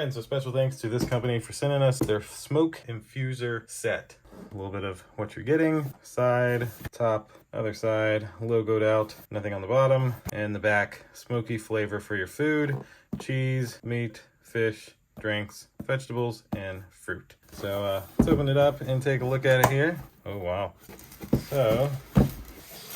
And so special thanks to this company for sending us their smoke infuser set. A little bit of what you're getting, side, top, other side, logoed out, nothing on the bottom, and the back, smoky flavor for your food, cheese, meat, fish, drinks, vegetables, and fruit. So let's open it up and take a look at it here. Oh wow. So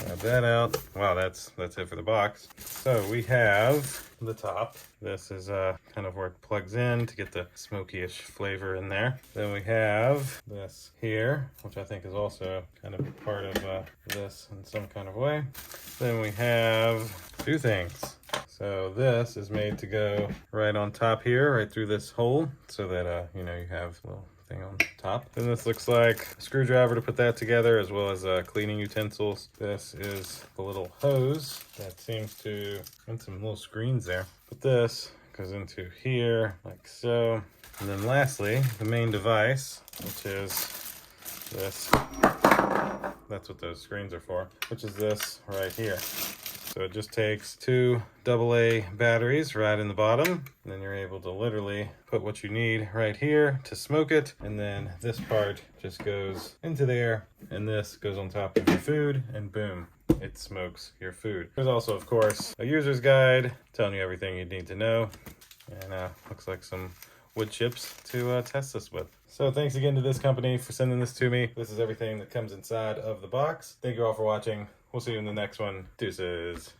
grab that out. Wow, that's it for the box. So we have the top. This is kind of where it plugs in to get the smoky-ish flavor in there. Then we have this here, which I think is also kind of part of this in some kind of way. Then we have two things. So this is made to go right on top here, right through this hole, so that you know, you have a little thing on top. Then this looks like a screwdriver to put that together, as well as cleaning utensils. This is the little hose that seems to, and some little screens there. But this goes into here like so. And then lastly, the main device, which is this. That's what those screens are for, which is this right here. So it just takes two AA batteries right in the bottom, and then you're able to literally put what you need right here to smoke it, and then this part just goes into there, and this goes on top of your food, and boom, it smokes your food. There's also, of course, a user's guide telling you everything you need to know, and looks like some wood chips to test this with. So thanks again to this company for sending this to me. This is everything that comes inside of the box. Thank you all for watching. We'll see you in the next one. Deuces.